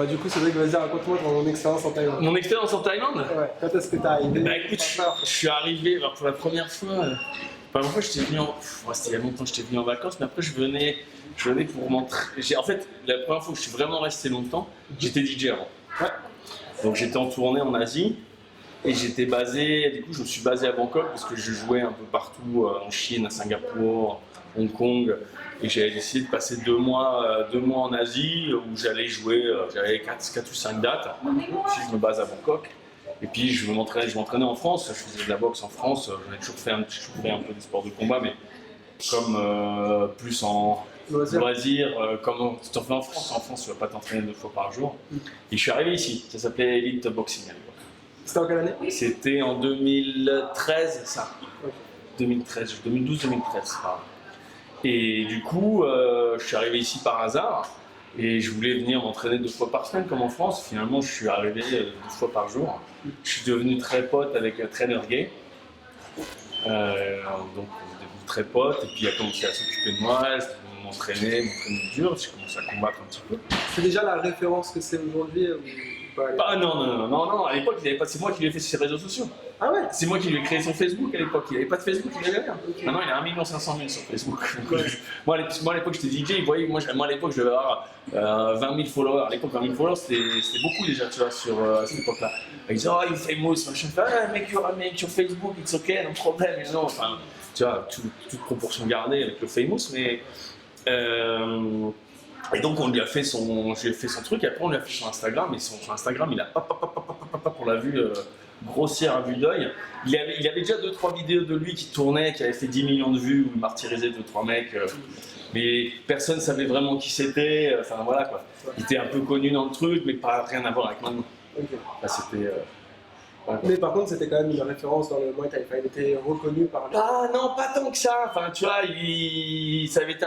Bah du coup, c'est vrai que vas-y, raconte-moi ton expérience en Thaïlande. Mon expérience en Thaïlande? Ouais, quand est-ce que t'es arrivé? Bah écoute, je suis arrivé alors, pour la première fois. La première fois, j'étais venu en. C'était il y a longtemps que j'étais venu en vacances, mais après, je venais pour m'entraîner. En fait, la première fois que je suis vraiment resté longtemps, j'étais DJ avant. Ouais. Donc j'étais en tournée en Asie et j'étais basé. Du coup, je me suis basé à Bangkok parce que je jouais un peu partout en Chine, à Singapour, Hong Kong. Et j'avais décidé de passer 2 mois en Asie où j'allais jouer, j'avais 4 ou 5 dates. Si je me base à Bangkok. Et puis je m'entraînais en France, je faisais de la boxe en France, j'en ai toujours fait un peu des sports de combat, mais comme plus en loisir, comme tu en fais en France. En France, tu vas pas t'entraîner 2 fois par jour. Et je suis arrivé ici, ça s'appelait Elite Boxing à l'époque. C'était en quelle année? C'était en 2013, ça. Okay. 2013, 2012-2013. Et du coup, je suis arrivé ici par hasard et je voulais venir m'entraîner 2 fois par semaine comme en France. Finalement, je suis arrivé 2 fois par jour. Je suis devenu très pote avec un trainer gay. Donc, on est devenu très pote et puis il a commencé à s'occuper de moi, m'entraîner dur. J'ai commencé à combattre un petit peu. C'est déjà la référence que c'est aujourd'hui ou pas? Non, à l'époque, il avait pas, c'est moi qui lui ai fait ses réseaux sociaux. Ah ouais? C'est moi qui lui ai créé son Facebook à l'époque. Il n'avait pas de Facebook, il n'avait rien. Okay. Maintenant, il a 1 500 000 sur Facebook. Ouais. moi, à l'époque, j'étais DJ. Moi, à l'époque, je devais avoir 20 000 followers. À l'époque, 20 000 followers, c'était beaucoup déjà, tu vois, à cette époque-là. Il disait, oh, you famous. Machin. Make your Facebook, it's okay, no problem. Non, enfin, tu vois, toute proportion gardée avec le famous, mais. Et donc je lui ai fait son truc, et après on lui a fait son Instagram, et son Instagram il a on l'a vu grossière à vue d'œil. Il avait déjà 2-3 vidéos de lui qui tournaient, qui avaient fait 10 millions de vues, où il martyrisait 2-3 mecs, mais personne ne savait vraiment qui c'était, enfin voilà quoi. Il était un peu connu dans le truc, mais pas rien à voir avec maintenant. Okay. Là, c'était. Mais par contre, c'était quand même une référence dans le Muay Thai. Il était reconnu par. Ah non, pas tant que ça. Enfin, tu vois, ça avait été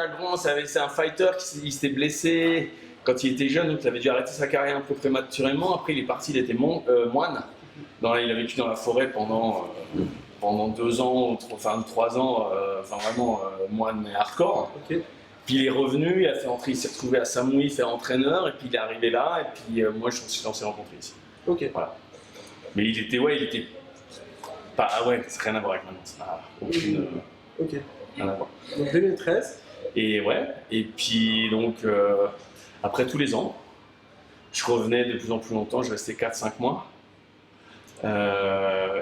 c'est un fighter qui s'était blessé quand il était jeune, donc il avait dû arrêter sa carrière un peu prématurément. Après, il est parti, il était moine. Il a vécu dans la forêt pendant 2 ans, enfin 3 ans, vraiment moine et hardcore. Okay. Puis il est revenu, il s'est retrouvé à Samui faire entraîneur, et puis il est arrivé là, et puis moi on s'est rencontrés ici. Ok. Voilà. Mais il était pas, c'est rien à voir avec maintenant, ça n'a aucune. Ok. Rien à voir. Donc 2013. Et puis donc après tous les ans, je revenais de plus en plus longtemps, je restais 4-5 mois.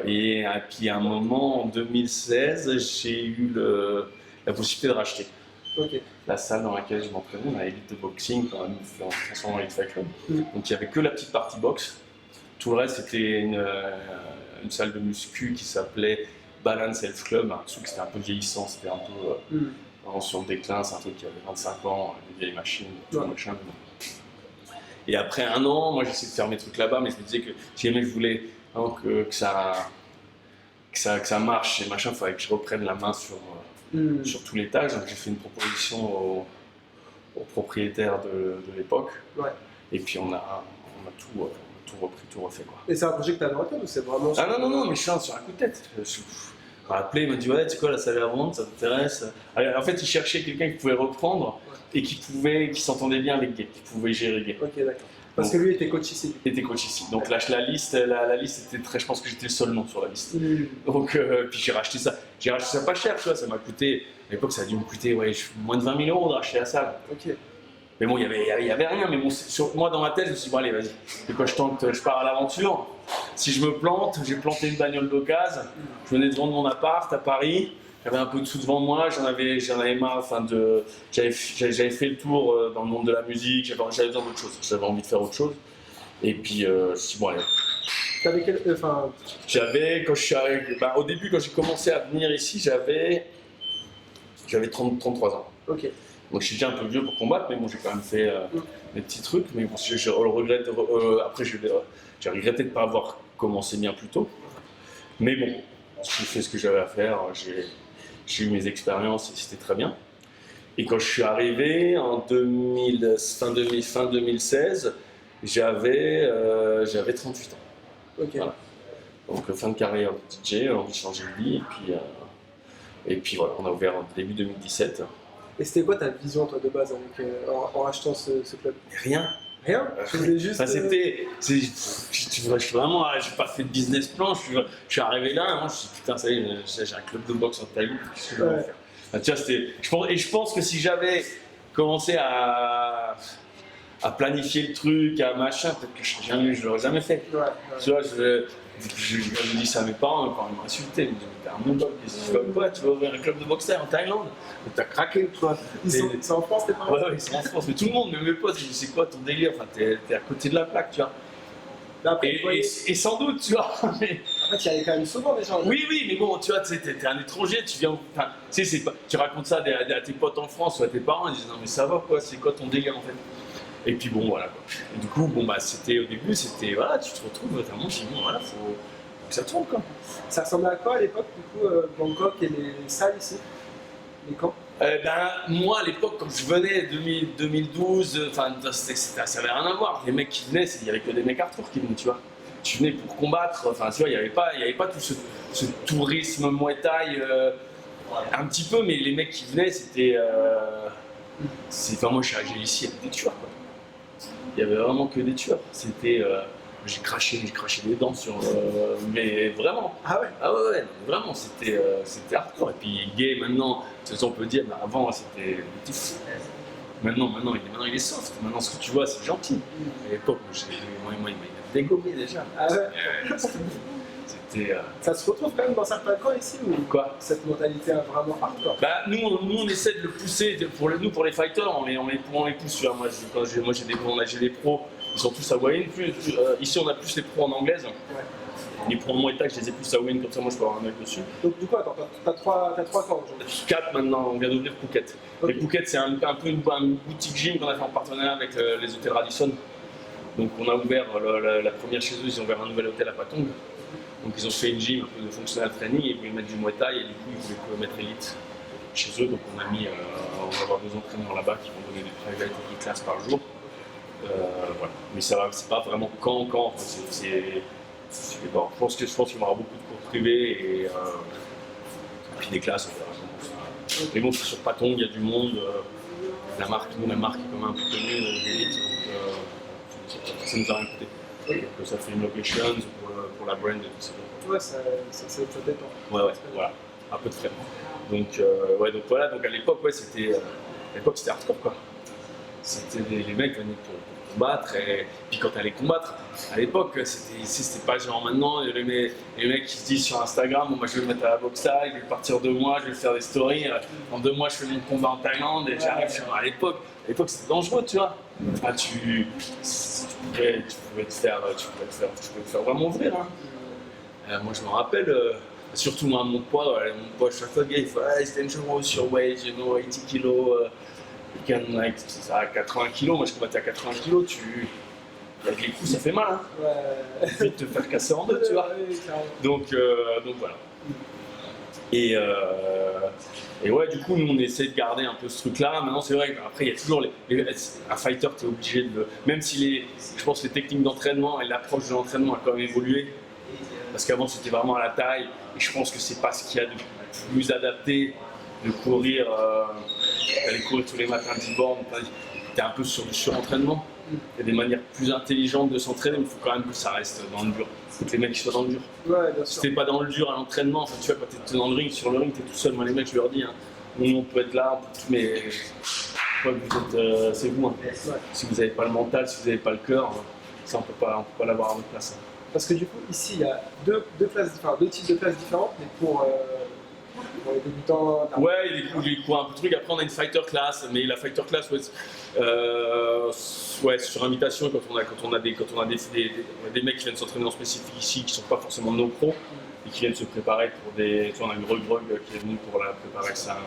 Et puis à un moment, en 2016, j'ai eu la possibilité de racheter. Okay. La salle dans laquelle je m'entraînais, la Elite Boxing, quand même, en transformant en Elite Fight Club. Donc il n'y avait que la petite partie boxe. Tout le reste, c'était une salle de muscu qui s'appelait Balance Health Club, un truc qui était un peu vieillissant, c'était un peu vraiment sur le déclin, c'est un truc qui avait 25 ans, des vieilles machines, tout machin. Et après 1 an, moi j'essayais de faire mes trucs là-bas, mais je me disais que si jamais je voulais que ça marche et machin, il fallait que je reprenne la main sur tout l'étage. Donc j'ai fait une proposition au propriétaire de l'époque, et puis on a tout repris, tout refait quoi. Et c'est un projet que tu as arrêté ou c'est vraiment... Ah non, mais je suis sur un coup de tête. Il m'a appelé, il m'a dit ouais, tu sais quoi, la salle est à vendre, ça t'intéresse? En fait, il cherchait quelqu'un qui pouvait reprendre et qui s'entendait bien avec Gay, qui pouvait gérer Gay. Ok, d'accord. Parce que lui était coach ici. Il était coach ici. Donc la liste était très. Je pense que j'étais le seul nom sur la liste. Donc puis j'ai racheté ça. J'ai racheté ça pas cher, tu vois. Ça m'a coûté. À l'époque, ça a dû me coûter moins de 20 000 € de racheter la salle. Ok. Mais bon, il y avait rien. Mais bon, moi dans ma tête, je me suis dit bon allez, vas-y. Et quand je pars à l'aventure. Si je me plante, j'ai planté une bagnole d'occasion. Je venais de vendre mon appart à Paris. J'avais un peu de sous devant moi, j'en avais marre, j'avais fait le tour dans le monde de la musique, j'avais besoin d'autre chose, j'avais envie de faire autre chose. Et puis je me suis dit bon allez. T'avais au début quand j'ai commencé à venir ici, j'avais 33 ans. Ok. Donc je suis déjà un peu vieux pour combattre, mais bon j'ai quand même fait mes petits trucs. Mais bon, je le regrette. Après j'ai regretté de ne pas avoir commencé bien plus tôt. Mais bon, j'ai fait ce que j'avais à faire. J'ai eu mes expériences et c'était très bien. Et quand je suis arrivé en fin 2016, j'avais 38 ans. Okay. Voilà. Donc fin de carrière de DJ, envie de changer de vie. Et puis voilà, on a ouvert en début 2017. Et c'était quoi ta vision toi de base en rachetant ce club? Rien. Rien, je faisais juste. Ça c'était. Je suis vraiment. J'ai pas fait de business plan, je suis arrivé là, moi je me suis dit putain, ça y est, j'ai un club de boxe en Thaïlande, qu'est-ce que je vais faire? Tu vois, je pense que si j'avais commencé à planifier le truc, à machin, peut-être que je l'aurais jamais fait. Ouais. Tu vois, je dis ça à mes parents, quand ils m'ont insulté, ils me disent t'es un mongol, tu vas quoi? Tu vas ouvrir un club de boxe en Thaïlande? T'as craqué, toi. C'est en France, tes parents? Ouais, c'est en France, mais tout le monde, même mes potes, ils disent c'est quoi ton délire? Enfin, t'es à côté de la plaque, tu vois. Après, Et sans doute, tu vois. Mais... En fait, il y avait quand même souvent des gens. Oui, mais bon, tu vois, t'es un étranger, tu viens. Enfin, tu sais, tu racontes ça à tes potes en France ou à tes parents, ils disent non, mais ça va quoi, c'est quoi ton délire en fait? Et puis bon, voilà quoi. Et du coup, bon, bah, au début, voilà, tu te retrouves notamment, je dis bon, voilà, faut que ça tourne quoi. Ça ressemblait à quoi à l'époque, du coup, Bangkok et les salles ici? Les camps? Moi, à l'époque, quand je venais, 2012, enfin, ça n'avait rien à voir. Les mecs qui venaient, il n'y avait que des mecs hardcore qui venaient, tu vois. Tu venais pour combattre, enfin, tu vois, il n'y avait pas tout ce tourisme Muay Thai, un petit peu, mais les mecs qui venaient, c'était. Enfin, moi, je suis arrivé ici, il y avait des tueurs, quoi. Il y avait vraiment que des tueurs. C'était. J'ai craché des dents sur. Mais vraiment. Ah ouais? Ah ouais, vraiment, c'était hardcore. Et puis, gay, maintenant, on peut dire, bah, avant, c'était. Maintenant, il est soft. Maintenant, ce que tu vois, c'est gentil. À l'époque, moi, il m'a dégommé déjà. Ah ouais? C'était. Ça se retrouve quand même dans certains camps ici ou Quoi? cette mentalité vraiment hardcore? Bah, nous, on essaie de le pousser. Pour les fighters, on les pousse. Tu vois, moi, j'ai des pros. Ils sont tous hawaïens. Ici, on a plus les pros en anglaise. Ouais. Les pros en Muay Thai, je les ai plus hawaïens, comme ça, moi, je peux avoir un œil dessus. Donc, du coup, attends, t'as trois camps aujourd'hui? 4 maintenant, on vient d'ouvrir Phuket. Okay. Et Phuket, c'est un peu une boutique gym qu'on a fait en partenariat avec les hôtels Radisson. Donc, on a ouvert la première chez eux, ils ont ouvert un nouvel hôtel à Patong. Donc, ils ont fait une gym, un peu de functional training, et ils voulaient mettre du Muay Thai, et du coup, ils voulaient mettre Elite chez eux. Donc, on va avoir 2 entraîneurs là-bas qui vont donner des private classes par jour. Voilà. Mais ça va, c'est pas vraiment camp. Je pense qu'il y aura beaucoup de cours privés et puis des classes. Mais bon, c'est sur Patong, il y a du monde. La marque est quand même un peu connue, l'élite, donc ça nous a rien coûté. Donc ça fait une location pour la brand et tout ça. Ouais, ça dépend. Ouais, voilà, un peu de frais. Donc voilà, donc à l'époque, c'était hardcore quoi. C'était les mecs venaient pour combattre, et puis quand t'allais combattre, à l'époque, c'était pas genre maintenant, les mecs qui se disent sur Instagram, bon, moi je vais me mettre à la boxe là, je vais partir 2 mois, je vais faire des stories, en 2 mois je fais mon combat en Thaïlande, et j'arrive à l'époque c'était dangereux, tu vois. Ah, tu pouvais te faire vraiment ouvrir. Hein. Moi je me rappelle, surtout moi, mon poids, chaque fois le gars il fait it's dangerous your weight, 80 kilos. À 80 kg, moi je combattais à 80 kg, avec les coups ça fait mal, hein. Ouais. Tu peux te faire casser en 2, tu vois. Donc voilà. Et ouais, du coup, nous on essaie de garder un peu ce truc-là. Maintenant, c'est vrai qu'après, il y a toujours un fighter, tu es obligé de. Même si je pense que les techniques d'entraînement et l'approche de l'entraînement a quand même évolué. Parce qu'avant, c'était vraiment à la taille. Et je pense que c'est pas ce qu'il y a de plus adapté de courir. D'aller courir tous les matins 10 bornes, t'es un peu sur du surentraînement. Il y a des manières plus intelligentes de s'entraîner, mais il faut quand même que ça reste dans le dur. Il faut que les mecs soient dans le dur. Ouais, bien sûr. Si t'es pas dans le dur à l'entraînement, enfin, tu vois, quand t'es dans le ring, sur le ring, t'es tout seul. Moi, les mecs, je leur dis, hein, on peut être là, mais c'est vous. Hein. Ouais. Si vous n'avez pas le mental, si vous n'avez pas le cœur, ça, on peut pas l'avoir à votre place. Hein. Parce que du coup, ici, il y a deux types de classes différentes, mais pour les débutants. Ouais, il court un peu de trucs. Après, on a une fighter class, mais la fighter class, sur invitation, quand on a des mecs qui viennent s'entraîner en spécifique ici, qui sont pas forcément nos pros, et qui viennent se préparer pour des. Tu vois, on a une Grug qui est venue pour préparer sa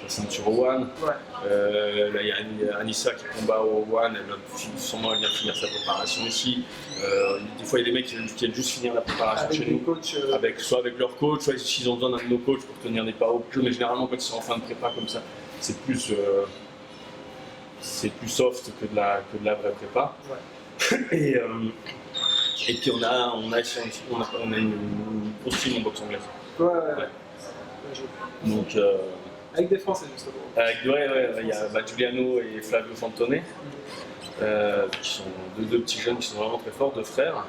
ceinture au One. Ouais. Là, il y a Anissa qui combat au One, elle va sûrement venir finir sa préparation ici. Des fois, il y a des mecs qui viennent juste finir la préparation avec chez nous. Coachs, soit avec leur coach, soit s'ils ont besoin d'un de nos coachs pour tenir des paros. Mais généralement, quand ils sont en fin de prépa comme ça, c'est plus soft que de la vraie prépa. Ouais. Et puis on a une grosse team en boxe anglaise. Ouais. Donc, avec des Français justement. Il y a Giuliano et Flavio Fantone. qui sont deux petits jeunes qui sont vraiment très forts, deux frères.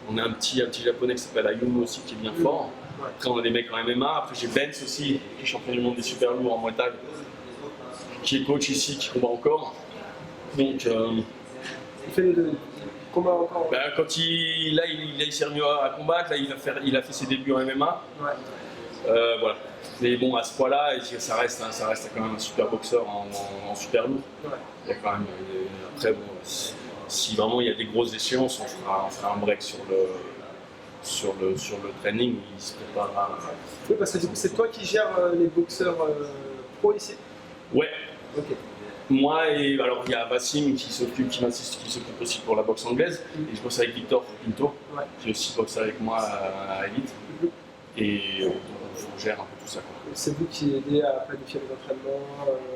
On a un petit japonais qui s'appelle Ayumu aussi qui est bien fort. Après on a des mecs en MMA, après j'ai Benz aussi, qui est champion du monde des super lourds en Muay Thai, qui est coach ici, qui combat encore. Donc Il fait les deux. Combat encore. ben, quand il s'est remis à combattre, là il a fait ses débuts en MMA. Ouais. Voilà. Mais bon, à ce poids-là, ça reste quand même un super boxeur en super lourd. Ouais. Il y a quand même, après, bon, si vraiment il y a des grosses échéances, on fera un break sur le training, il se préparera. Oui, parce que du coup, c'est toi qui gères les boxeurs pro ici. Ouais. Ok. Moi et alors il y a Vassim qui s'occupe aussi pour la boxe anglaise, et je bosse avec Victor Pinto, Ouais. qui aussi boxe avec moi à Elite, et on gère un peu tout ça, quoi. C'est vous qui aidez à planifier les entraînements.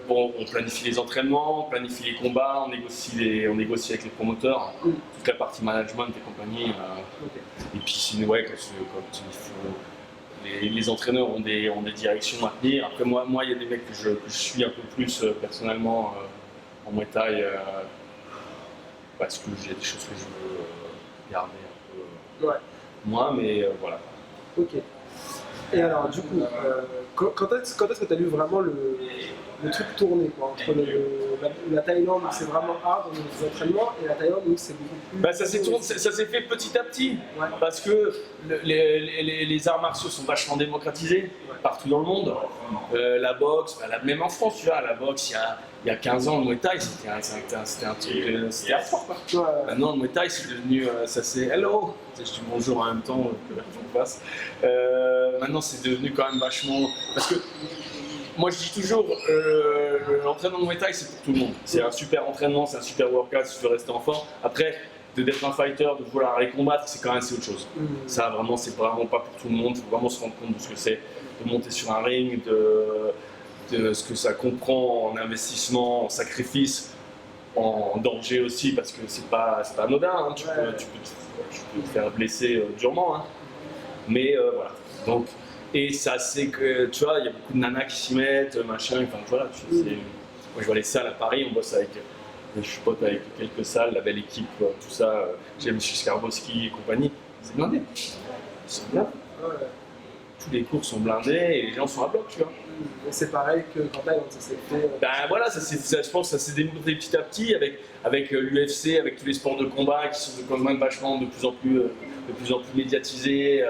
Bon, on planifie les entraînements, on planifie les combats, on négocie avec les promoteurs, toute la partie management et compagnie. Ok. Et puis sinon, ouais, quand il faut, les entraîneurs ont des directions à tenir. Après moi, il y a des mecs que je suis un peu plus personnellement en Muay Thai, parce que j'ai des choses que je veux garder un peu Ouais. moi, mais voilà. Ok. Et alors, du coup, quand est-ce que tu as vu vraiment le truc tourner, quoi, entre la Thaïlande où c'est vraiment hard dans les entraînements et la Thaïlande où c'est beaucoup plus. Bah, ça s'est fait petit à petit, Ouais. parce que les arts martiaux sont vachement démocratisés partout dans le monde. La boxe, même en France, tu vois, la boxe, il y a 15 ans, le Muay Thai, c'était un truc, c'était fort, quoi. Ouais. Maintenant, le Muay Thai, c'est devenu, ça c'est hello, je dis bonjour en même temps que je passe. Maintenant, c'est devenu quand même vachement, parce que moi je dis toujours, l'entraînement de Muay Thai c'est pour tout le monde. C'est un super entraînement, c'est un super workout si tu veux rester en forme. Après, d'être un fighter, de vouloir aller combattre, c'est quand même autre chose. Ça vraiment, c'est vraiment pas pour tout le monde. Il faut vraiment se rendre compte de ce que c'est de monter sur un ring, de ce que ça comprend en investissement, en sacrifice, en danger aussi, parce que c'est pas anodin. Hein. Tu peux te faire blesser durement. Hein. Mais voilà. Donc, et ça, c'est que, tu vois, il y a beaucoup de nanas qui s'y mettent, machin, enfin voilà. Moi, je vois les salles à Paris, on bosse avec, je suis pote avec quelques salles, la belle équipe, tout ça. J'ai M. Skarbowski et compagnie. C'est blindé. C'est blindé. Ouais. Tous les cours sont blindés et les gens sont à bloc, tu vois. Et c'est pareil que quand Thaïlande, ça s'est fait. Ben voilà, je pense que ça s'est développé petit à petit avec l'UFC, avec tous les sports de combat qui sont quand même vachement de plus en plus médiatisés.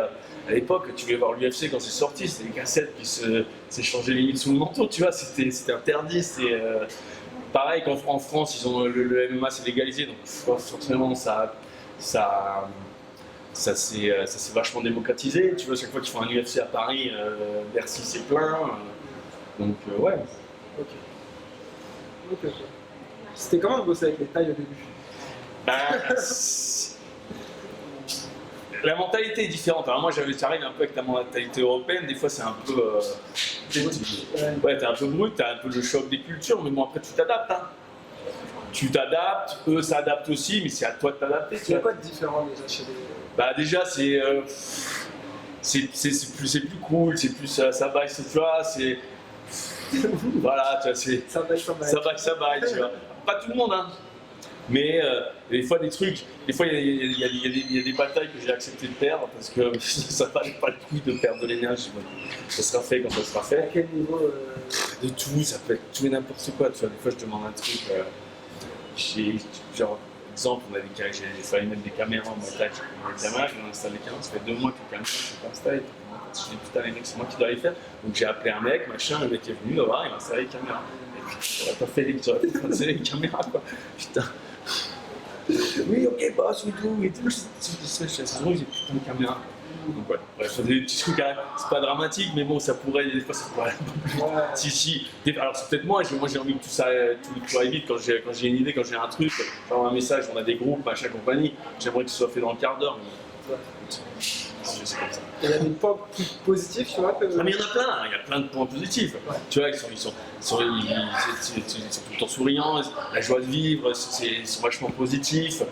À l'époque, tu voulais voir l'UFC quand c'est sorti, c'était des cassettes qui s'échangeaient limite sous le manteau, tu vois, c'était interdit. Pareil qu'en France, ils ont le MMA c'est légalisé, donc forcément ça s'est vachement démocratisé. Tu vois, chaque fois qu'ils font un UFC à Paris, Bercy c'est plein. Donc ouais. Ok. C'était comment de bosser avec les Thaïs au début? La mentalité est différente. Alors moi j'arrive un peu avec la mentalité européenne, des fois c'est un peu. Ouais, t'es un peu brut, t'as un peu le choc des cultures, mais bon après tu t'adaptes. Hein. Tu t'adaptes, eux s'adaptent aussi, mais c'est à toi de t'adapter. Il y a quoi de différent déjà chez les. Bah déjà c'est plus cool, c'est plus ça baille, tu vois, c'est. Voilà, tu vois, c'est. Ça baille. Tu vois. Pas tout le monde, hein. Mais des fois, des fois il y a des batailles que j'ai accepté de perdre parce que ça valait pas le coup de perdre de l'énergie. Ça sera fait quand ça sera À fait. quel niveau De tout, ça peut être tout et n'importe quoi. Tu vois, des fois, je demande un truc. Genre, exemple, j'ai failli mettre des caméras en montage. Des caméras, je vais installer des caméras. Ça fait 2 mois que les caméras ne sont pas installées. Je dis putain, les mecs, c'est moi qui dois les faire. Donc j'ai appelé un mec, machin, le mec est venu, là, il m'a installé les caméras. Et puis, j'aurais pas fait installer les caméras, quoi. Putain. Oui, ok, boss, we do, et tout. C'est vrai, j'ai putain de caméra. Donc ouais, bref, c'est des petits trucs, hein. C'est pas dramatique, mais bon, ça pourrait, des fois, ça pourrait aller un peu plus. Ouais. Si. Alors c'est peut-être moi j'ai envie que tout aille vite quand j'ai une idée, quand j'ai un truc, j'envoie un message, on a des groupes, machin, compagnie, j'aimerais que ce soit fait dans le quart d'heure. Mais... c'est comme ça. Il y a des points positifs, tu vois que. Ah, mais il y en a plein, il y a plein de points positifs. Ouais. Tu vois, ils sont tout le temps souriants, la joie de vivre, ils sont vachement positifs.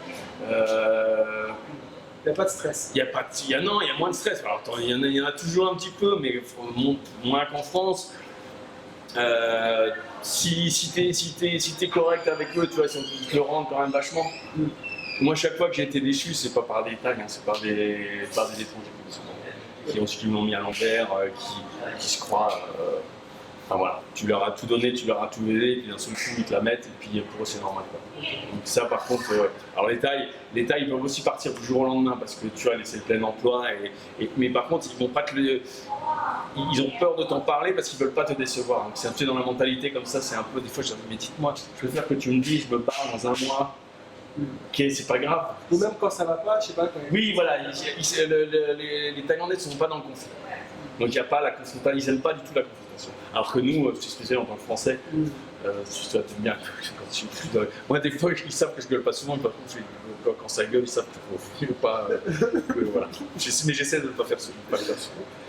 Il n'y a pas de stress. Il y a moins de stress. Alors, il y en a toujours un petit peu, mais moins qu'en France. Si t'es correct avec eux, tu vois, ils te le rendent quand même vachement. Moi, chaque fois que j'ai été déçu, c'est pas par des tags, hein, c'est par des étrangers qui m'ont mis à l'envers, qui se croient. Enfin voilà, tu leur as tout donné, tu leur as tout aidé, et puis d'un seul coup ils te la mettent, et puis pour eux c'est normal, quoi. Donc ça par contre, alors les tailles ils peuvent aussi partir du jour au lendemain parce que tu vois, c'est le plein emploi, mais par contre ils vont pas ils ont peur de t'en parler parce qu'ils veulent pas te décevoir. Donc c'est un peu dans la mentalité comme ça, c'est un peu, des fois je dis mais dites-moi, je préfère que tu me dises, je me barre dans un mois. Ok, c'est pas grave. Ou même quand ça va pas, je sais pas. Quand même. Oui, voilà, les Thaïlandais ne sont pas dans le conflit. Donc il n'y a pas la confrontation, ils n'aiment pas du tout la confrontation. Alors que nous, c'est spécial en tant que Français, tu vois, t'aimes bien quand tu moi, des fois, ils savent que je gueule pas souvent, par contre, quand ça gueule, ils savent qu'il ne faut pas. Voilà. Mais j'essaie de ne pas faire ça.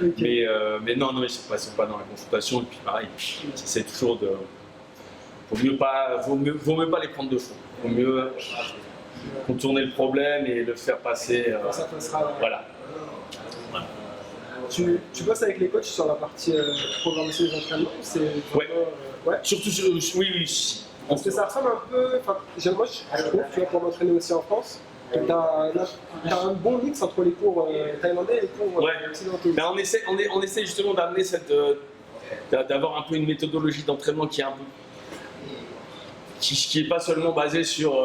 Okay. Mais non, ils ne sont pas dans la confrontation, et puis pareil, c'est toujours de. Vaut mieux pas les prendre de front. Vaut mieux contourner le problème et le faire passer. Ça passera. Voilà. Tu bosses avec les coachs sur la partie programmation des entraînements, c'est vraiment, ouais. Surtout oui. Parce que ça ressemble un peu. Moi, je trouve, tu vois, pour m'entraîner aussi en France, tu as un bon mix entre les cours thaïlandais et les cours occidentaux. Ben, on essaie justement d'amener d'avoir un peu une méthodologie d'entraînement qui est un peu. Qui n'est pas seulement basé sur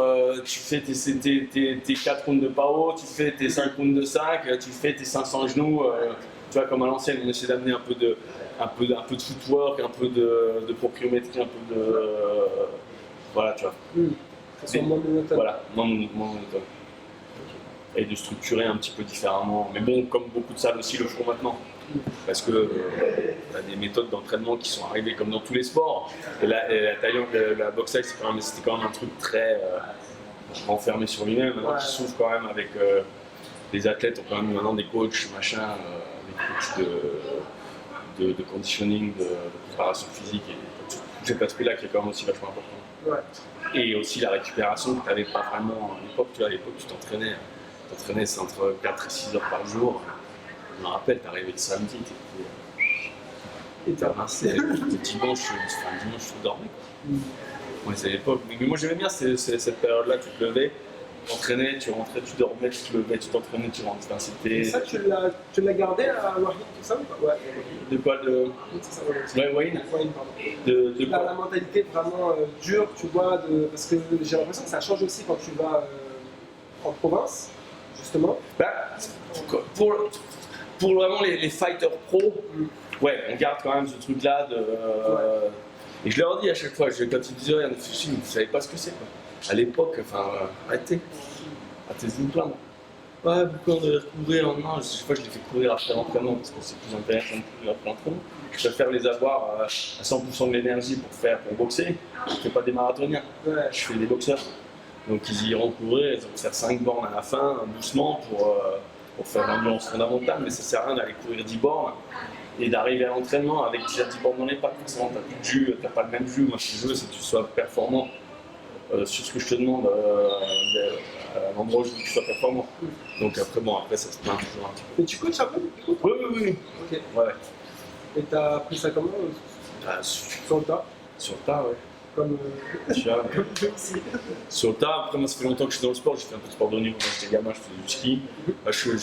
tu fais tes 4 rounds de PAO, tu fais tes 5 rounds de sac, tu fais tes 500 genoux, tu vois, comme à l'ancienne, on essaie d'amener un peu de footwork, un peu de propriométrie, un peu de. Voilà, tu vois. C'est moins monotone. Voilà, moins monotone. Et de structurer un petit peu différemment. Mais bon, comme beaucoup de salles aussi le font maintenant. Parce que tu as des méthodes d'entraînement qui sont arrivées comme dans tous les sports. Et la Thaïlande, la boxe thaï, c'était quand même un truc très enfermé sur lui-même. Maintenant, qui s'ouvre quand même avec les athlètes, ont quand même maintenant des coachs, des coachs de conditioning, de préparation physique, et tout cet aspect-là qui est quand même aussi vachement important. Ouais. Et aussi la récupération que tu n'avais pas vraiment à l'époque. Tu vois, à l'époque, tu t'entraînais c'est entre 4 et 6 heures par jour. Je me rappelle, t'arrivais le samedi, t'étais rincé, le dimanche, tu dormais. Ouais, c'est l'époque. Mais moi j'aimais bien cette période-là, tu te levais, tu t'entraînais, tu rentrais, tu dormais, tu te levais, tu t'entraînais, tu rentrais. Enfin, et ça, tu l'as gardé à Wahine, tout ça ou pas? Ouais. De quoi Wahine, pardon. La mentalité vraiment dure, tu vois, parce que j'ai l'impression que ça change aussi quand tu vas en province, justement. Pour vraiment les fighters pro, ouais, on garde quand même ce truc-là de. Et je leur dis à chaque fois, quand ils disaient rien de sushi, vous ne savez pas ce que c'est, quoi. À l'époque, arrêtez de vous plaindre. Ouais, pourquoi on devait courir en main? Chaque fois, je les fais courir après l'entraînement parce que c'est plus intéressant de courir après l'entraînement. Je préfère les avoir à 100% de l'énergie pour boxer. Je ne fais pas des marathoniens, je fais des boxeurs. Donc ils iront courir, ils vont faire 5 bornes à la fin, doucement, pour faire l'endurance fondamentale, mais ça sert à rien d'aller courir 10 bornes et d'arriver à l'entraînement avec déjà 10 bornes dans les pattes. Forcément, tu n'as plus de jus, tu n'as pas le même jus. Moi, ce que je veux, c'est que tu sois performant sur ce que je te demande à l'endroit où je veux que tu sois performant. Donc après ça se plaint toujours un petit peu. Mais tu coaches un peu? Oui. Ok. Ouais. Et tu as appris ça comment? Sur le tas? Sur le tas, ouais. Comme sur le tas, après moi ça fait longtemps que je suis dans le sport, j'ai fait un peu de sport de haut niveau quand j'étais gamin, je faisais du ski. Je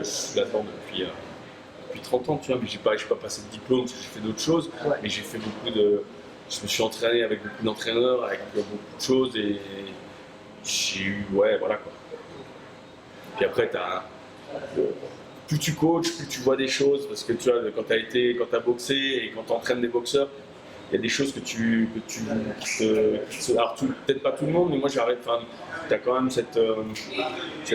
suis là-dedans depuis 30 ans, tu vois, mais j'ai pas passé de diplôme, parce que j'ai fait d'autres choses, mais j'ai fait je me suis entraîné avec beaucoup d'entraîneurs, avec beaucoup de choses, et j'ai eu, voilà quoi. Puis après plus tu coaches, plus tu vois des choses, parce que tu vois, quand t'as boxé et quand t'entraînes des boxeurs, il y a des choses alors peut-être pas tout le monde, mais moi j'arrive, tu as quand même cette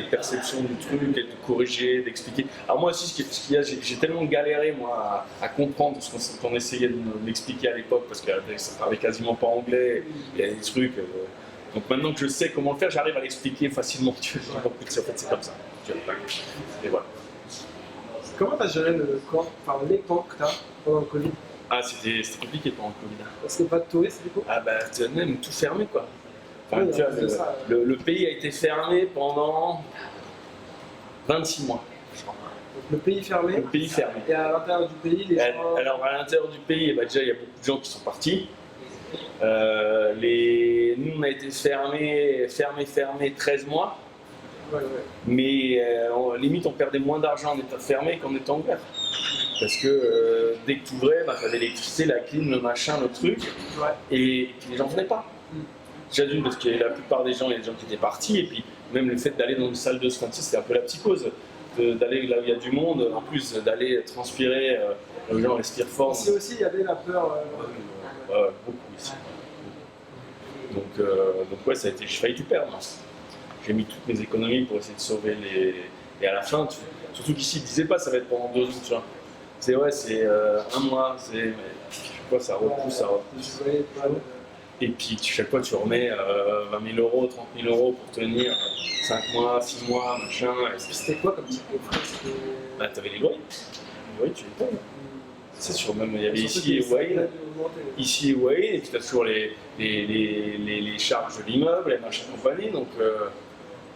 perception du truc, et de corriger, d'expliquer. Alors moi aussi, ce qu'il y a, j'ai tellement galéré moi à comprendre ce qu'on essayait de m'expliquer à l'époque, parce que ça parlait quasiment pas anglais, il y a des trucs. Donc maintenant que je sais comment le faire, j'arrive à l'expliquer facilement. Tu vois, en fait c'est comme ça. Et voilà. Comment tu as géré les camps que tu as pendant le Covid? Ah, c'était compliqué pendant le Covid. Parce que pas de touristes du coup? Ah bah même tout fermé quoi. Enfin, tu vois, le pays a été fermé pendant 26 mois, je crois. Donc le pays fermé. Le pays fermé. Et à l'intérieur du pays, les gens. Alors à l'intérieur du pays, déjà il y a beaucoup de gens qui sont partis. Nous on a été fermé 13 mois. Ouais. Mais limite on perdait moins d'argent en étant fermé qu'en étant ouvert. Parce que dès que tu ouvrais, tu avais l'électricité, la clim, le machin, le truc, et les gens ne venaient pas. Déjà d'une, parce que la plupart des gens, il y a des gens qui étaient partis, et puis même le fait d'aller dans une salle de soins, c'était un peu la psychose, d'aller là où il y a du monde, en plus d'aller transpirer, là où les gens respirent fort. Ici aussi, il y avait la peur. Beaucoup ici. Donc ouais, ça a été, j'ai failli tout perdre. J'ai mis toutes mes économies pour essayer de sauver les... Et à la fin, surtout qu'ici, ils ne disaient pas ça va être pendant 2 ans, tu vois. C'est un mois, chaque fois ça repousse. Et puis chaque fois tu remets 20 000 €, 30 000 € pour tenir 5 mois, 6 mois, machin. C'était quoi comme type de frais? Bah t'avais les loyers. Les loyers tu les payes. C'est sûr, même il y avait ici et Wayne. Ici et Wayne, et puis tu as toujours les charges de l'immeuble, les machins de compagnie, donc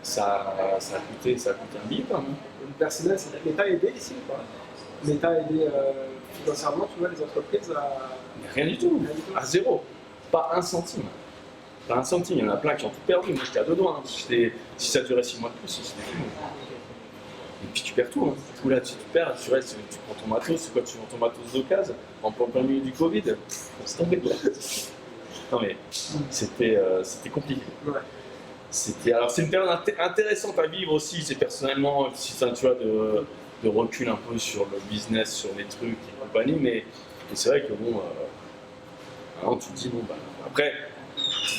ça a coûté un billet quand même. Le personnel, l'État a aidé ici ou pas? L'État a aidé financièrement, tu vois, les entreprises à... Rien du tout, à zéro. Pas un centime. Pas un centime, il y en a plein qui ont tout perdu. Moi j'étais à 2 doigts. Si ça durait 6 mois de plus, c'était fini. Et puis tu perds tout. Du coup là, tu perds, tu restes, tu prends ton matos, c'est quoi, tu vends ton matos d'occasion en plein milieu du Covid. C'est tombé de là. Non mais c'était compliqué. Ouais. Alors c'est une période intéressante à vivre aussi, c'est personnellement, si tu vois, de recul un peu sur le business, sur les trucs et compagnie, mais c'est vrai que bon, tu te dis bon bah après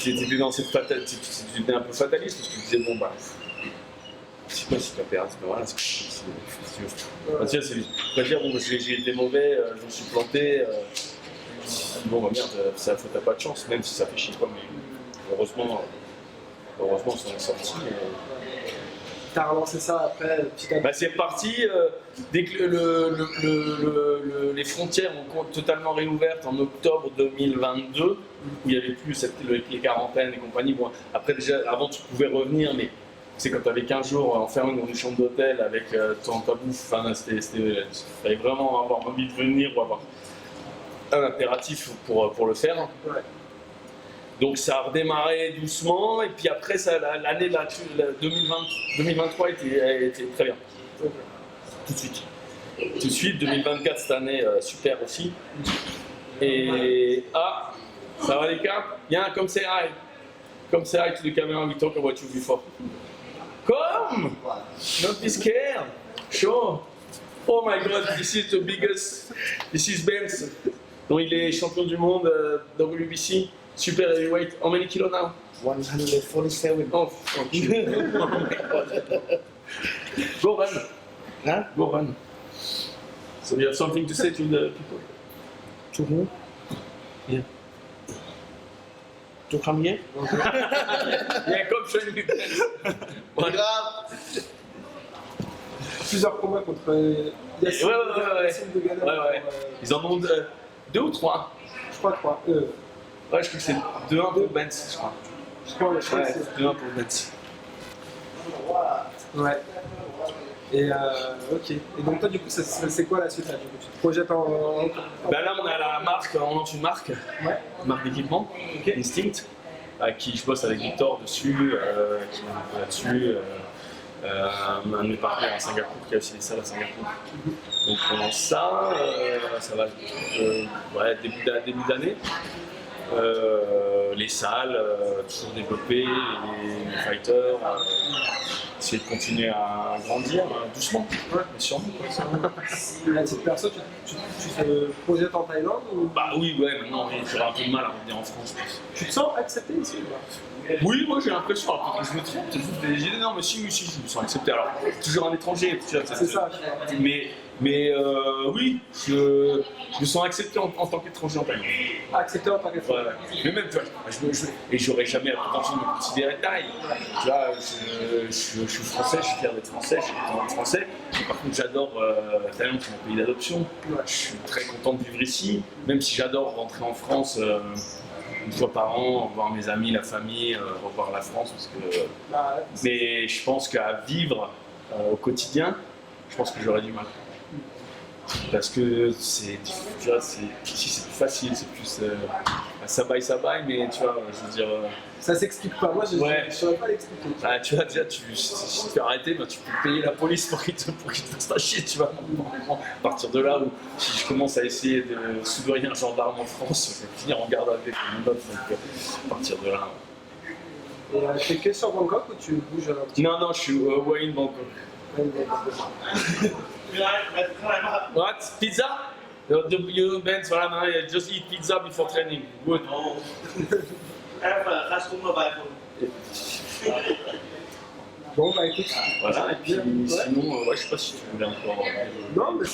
tu étais dans cette fatalité, tu étais un peu fataliste parce que tu disais bon bah c'est quoi si tu perds, voilà, c'est pas dire bon j'ai été mauvais, je me suis planté, bon bah merde, ça t'as pas de chance, même si ça fait chier quoi, mais heureusement on s'en est sorti. T'as relancé ça après petit à petit. Bah, c'est reparti dès que les frontières ont totalement réouvertes en octobre 2022, où il n'y avait plus les quarantaines et compagnie. Bon, après, déjà, avant, tu pouvais revenir, mais c'est quand tu avais 15 jours enfermé dans une chambre d'hôtel avec ta bouffe, il fallait vraiment avoir envie de venir ou avoir un impératif pour le faire. Ouais. Donc ça a redémarré doucement, et puis après l'année 2023 était très bien. Okay. Tout de suite, 2024 cette année, super aussi. Et ça va les gars? Yeah, come say hi. Come say hi to the camera, we talk about you before. Come! Don't be scared. Sure. Oh my god, this is the biggest. This is Benz. Donc il est champion du monde WBC. Super heavyweight. How many kilos now? 147. Oh, okay. Go run. Huh? Go run. So you have something to say to the people? To who? Yeah. To come here? Yeah, come train with us. Voilà. Plusieurs combats contre Yassine. Yassine de Ghana. Ouais. Ils en ont 2 ou 3. Je crois 3. Ouais, je crois que c'est 2-1 pour Benz, je crois. Je crois que c'est 2-1 pour Benz. Ouais. Et ok. Et donc toi du coup c'est quoi la suite là? Du coup, tu te projettes en... Bah là on a la marque, on lance une marque, une marque d'équipement, Instinct, avec qui je bosse avec Victor dessus, qui est là-dessus, un de mes partenaires à Singapour qui a aussi des salles à Singapour. Donc on lance ça, ça va début d'année. Les salles, toujours développer, les fighters, essayer de continuer à grandir doucement, mais sûrement. La petite personne, tu te projettes en Thaïlande ou... Bah oui, ouais, maintenant j'aurais un peu de mal à revenir en France. Tu te sens accepté ici ou pas? Oui, moi j'ai l'impression, alors que je me trompe, c'est juste des idées, non mais si, je me sens accepté. Alors, toujours un étranger, tu vois, c'est ça. Mais oui, je me sens accepté en tant qu'étranger en Thaïlande. Accepté en tant qu'étranger. Ouais. Mais même, tu vois, et j'aurais jamais la prétention de me considérer thaï. Tu vois, je suis français, je suis fier d'être français, je suis content d'être français. Mais par contre, j'adore la Thaïlande, c'est mon pays d'adoption. Ouais. Je suis très content de vivre ici, même si j'adore rentrer en France une fois par an, voir mes amis, la famille, revoir la France. Parce que, mais je pense qu'à vivre au quotidien, je pense que j'aurais du mal. Parce que c'est, tu vois, ici c'est plus facile, c'est plus ça baille, mais tu vois, je veux dire. Ça s'explique pas, moi je Ouais. ne saurais pas l'expliquer. Ah, tu vois, déjà, si tu te fais arrêter, bah, tu peux payer la police pour qu'ils te fassent ta chier, tu vois. À partir de là où, si je commence à essayer de soudoyer un gendarme en France, je vais finir en garde à vue comme une autre. Donc, à partir de là. Et t'es que sur Bangkok ou tu bouges un petit Non, je suis Wayne Bangkok. peu? What? Pizza? You Ben, voilà, man, just eat pizza before training. Good. Have a customer buy for Bon bah écoute, Voilà, et puis Ouais. sinon, je sais pas si tu voulais encore. Non, mais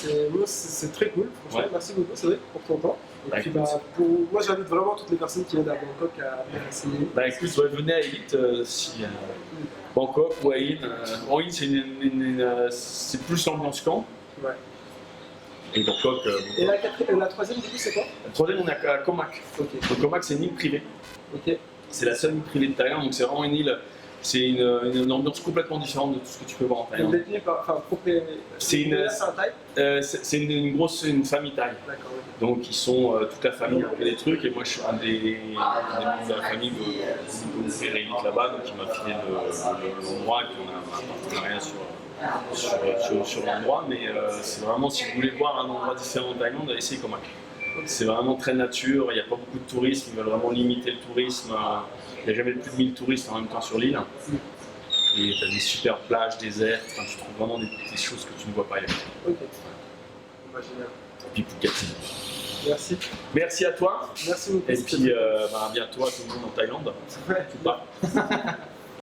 c'est très cool, franchement, Ouais. merci beaucoup, c'est vrai, pour ton temps. Et Bah, puis, écoute. moi, j'invite vraiment toutes les personnes qui viennent à Bangkok à essayer. Bah écoute, ouais, venez à Elite si Bangkok, Wayne. Wayne, c'est plus l'ambiance camp. Ouais. Et Bangkok. Et la troisième, du coup, c'est quoi? Le troisième, on est à Komak. Ok. Donc Komak, c'est une île privée. Ok. C'est la seule île privée de Thaïlande, donc c'est vraiment une île. C'est une ambiance complètement différente de tout ce que tu peux voir en Elle est Thaïlande. détenue par. Enfin, C'est une- C'est un taille? C'est une famille thaï. D'accord, ok. Donc ils sont toute la famille a fait des trucs et moi je suis un des membres de la famille de faire Elite là-bas, donc il m'a filé l'endroit et puis on a un partenariat sur l'endroit, mais c'est vraiment si vous voulez voir un endroit différent en Thaïlande, essayez Komak. C'est vraiment très nature, il n'y a pas beaucoup de tourisme, ils veulent vraiment limiter le tourisme, il n'y a jamais plus de 1000 touristes en même temps sur l'île. Et tu as des super plages désertes, enfin, tu trouves vraiment des choses que tu ne vois pas ailleurs. Ok. Bah, génial. Et puis Phuket. Merci. Merci à toi. Merci beaucoup. Et c'était puis très- à bientôt à tout le monde en Thaïlande. Ouais. Ou pas.